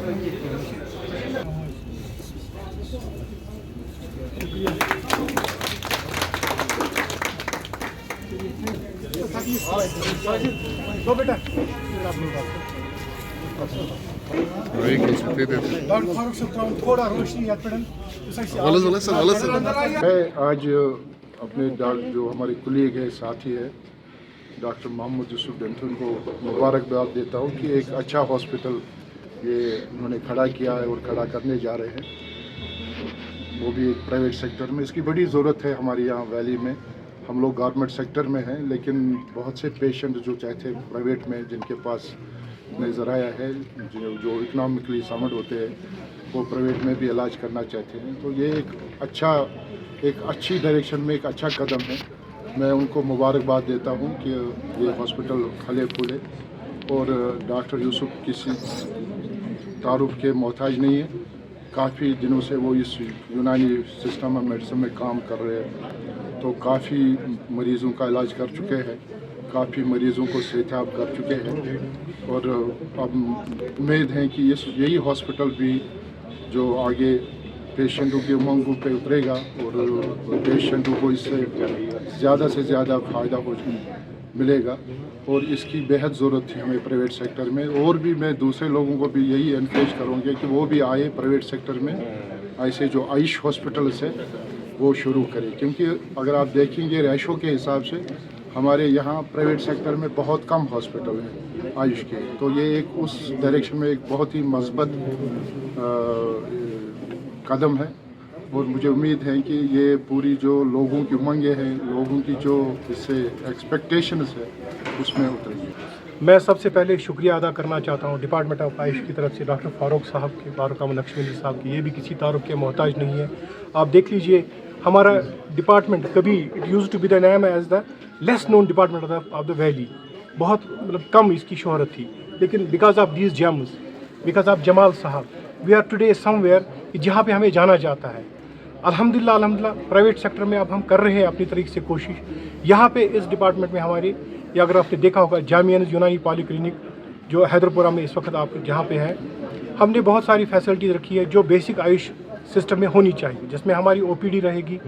मैं आज अपने जो हमारे कुलीग है, साथी है, डॉक्टर मोहम्मद यूसुफ डेंटन को मुबारकबाद देता हूँ कि एक अच्छा हॉस्पिटल ये उन्होंने खड़ा किया है और खड़ा करने जा रहे हैं, वो भी एक प्राइवेट सेक्टर में। इसकी बड़ी ज़रूरत है हमारे यहाँ वैली में। हम लोग गवर्नमेंट सेक्टर में हैं, लेकिन बहुत से पेशेंट जो चाहते हैं प्राइवेट में, जिनके पास नज़र आया है, जो इकनॉमिकली समर्थ होते हैं, वो प्राइवेट में भी इलाज करना चाहते हैं। तो ये एक अच्छी डायरेक्शन में एक अच्छा कदम है। मैं उनको मुबारकबाद देता हूँ कि ये हॉस्पिटल फले फूले, और डॉक्टर यूसुफ किसी तारुफ के मोहताज नहीं है। काफ़ी दिनों से वो इस यूनानी सिस्टम ऑफ मेडिसिन में काम कर रहे हैं, तो काफ़ी मरीज़ों का इलाज कर चुके हैं, काफ़ी मरीज़ों को सेहतयाब कर चुके हैं, और अब उम्मीद है कि यही हॉस्पिटल भी जो आगे पेशेंटों की उमंगों पे उतरेगा और पेशेंटों को इससे ज़्यादा से ज़्यादा फ़ायदा मिलेगा, और इसकी बेहद ज़रूरत थी हमें प्राइवेट सेक्टर में। और भी मैं दूसरे लोगों को भी यही एनकरेज करूँगी कि वो भी आए प्राइवेट सेक्टर में, ऐसे जो आयुष हॉस्पिटल्स है वो शुरू करें, क्योंकि अगर आप देखेंगे रेशो के हिसाब से हमारे यहाँ प्राइवेट सेक्टर में बहुत कम हॉस्पिटल हैं आयुष के। तो ये एक उस डायरेक्शन में एक बहुत ही मस्बत कदम है, और मुझे उम्मीद है कि ये पूरी जो लोगों की उमंगें हैं, लोगों की जो इससे एक्सपेक्टेशंस है, उसमें उतरेंगी। मैं सबसे पहले शुक्रिया अदा करना चाहता हूँ डिपार्टमेंट ऑफ आयुष की तरफ से डॉक्टर फारूक साहब के, फारूक अहमद नक्शबंदी साहब की। ये भी किसी तारुफ के मोहताज नहीं है। आप देख लीजिए, हमारा डिपार्टमेंट कभी it use to be the name as the less known department of the valley, बहुत मतलब कम इसकी शोहरत थी, लेकिन because of these gems, because of Jamal साहब, वी आर टुडे समवेयर जहाँ पे हमें जाना जाता है। अल्हम्दुलिल्लाह प्राइवेट सेक्टर में अब हम कर रहे हैं अपनी तरीके से कोशिश। यहाँ पे इस डिपार्टमेंट में हमारी, या अगर आपने देखा होगा, जामिया यूनानी पॉलीक्लिनिक जो हैदरपुरा में इस वक्त आप जहाँ पे है, हमने बहुत सारी फैसिलिटीज़ रखी है जो बेसिक आयुष सिस्टम में होनी चाहिए, जिसमें हमारी OPD रहेगी,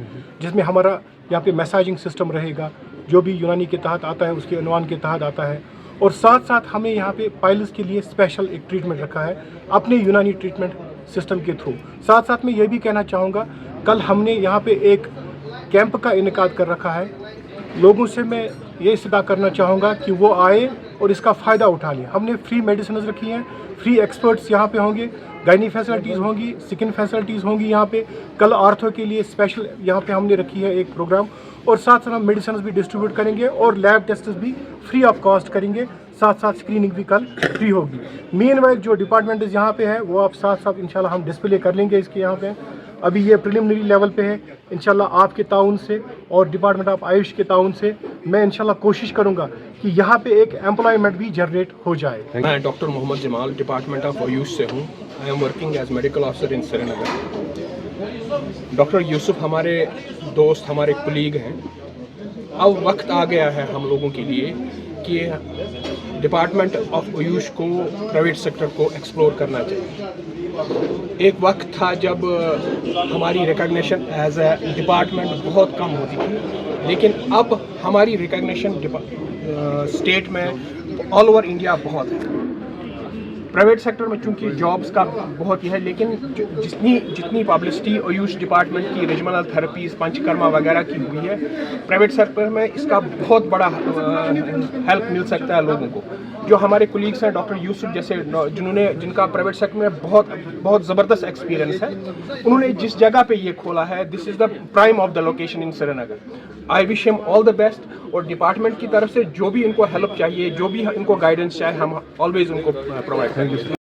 जिसमें हमारा यहाँ पे मैसाजिंग सिस्टम रहेगा, जो भी यूनानी के तहत आता है उसके अनुमान के तहत आता है। और साथ साथ हमें यहाँ पे पाइल्स के लिए स्पेशल एक ट्रीटमेंट रखा है अपने यूनानी ट्रीटमेंट सिस्टम के थ्रू। साथ साथ में ये भी कहना चाहूँगा, कल हमने यहाँ पे एक कैंप का इनेकाद कर रखा है। लोगों से मैं ये इस्तदा करना चाहूँगा कि वो आए और इसका फ़ायदा उठा लें। हमने फ्री मेडिसिन रखी हैं, फ्री एक्सपर्ट्स यहाँ पे होंगे, गायनी फैसिलिटीज़ होंगी, स्किन फैसिलिटीज़ होंगी यहाँ पे। कल आर्थो के लिए स्पेशल यहाँ पे हमने रखी है एक प्रोग्राम, और साथ साथ हम मेडिसिन भी डिस्ट्रीब्यूट करेंगे और लैब टेस्ट भी फ्री ऑफ कॉस्ट करेंगे। साथ साथ स्क्रीनिंग भी कल फ्री होगी। मीनवाइल जो डिपार्टमेंट यहाँ पे है वो आप साथ साथ इंशाल्लाह हम डिस्प्ले कर लेंगे इसके यहाँ पे। अभी ये प्रिलिमिनरी लेवल पे है। इंशाल्लाह आपके ताउन से और डिपार्टमेंट ऑफ आयुष के ताउन से मैं इंशाल्लाह कोशिश करूँगा कि यहाँ पे एक एम्प्लॉयमेंट भी जनरेट हो जाए। मैं doctor Mohammad Jamal department of Ayush से हूँ। I am working as medical officer in Srinagar. Doctor Yusuf हमारे दोस्त, हमारे कुलीग हैं। अब वक्त आ गया है हम लोगों के लिए कि डिपार्टमेंट ऑफ आयुष को, प्राइवेट सेक्टर को एक्सप्लोर करना चाहिए। एक वक्त था जब हमारी रिकॉग्निशन एज ए डिपार्टमेंट बहुत कम होती थी, लेकिन अब हमारी रिकॉग्निशन स्टेट में ऑल ओवर इंडिया बहुत है। प्राइवेट सेक्टर में चूंकि जॉब्स का बहुत ही है, लेकिन जितनी पब्लिसिटी आयुष डिपार्टमेंट की रीजनल थेरेपीज, पंचकर्मा वगैरह की हुई है, प्राइवेट सेक्टर में इसका बहुत बड़ा हेल्प मिल सकता है लोगों को। जो हमारे कोलीग्स हैं डॉक्टर यूसुफ जैसे, जिनका प्राइवेट सेक्टर में बहुत ज़बरदस्त एक्सपीरियंस है, उन्होंने जिस जगह पे ये खोला है, this is the prime of the location in Srinagar. I wish him all the best. और डिपार्टमेंट की तरफ से जो भी इनको हेल्प चाहिए, जो भी इनको गाइडेंस चाहिए, हम ऑलवेज उनको प्रोवाइड करेंगे।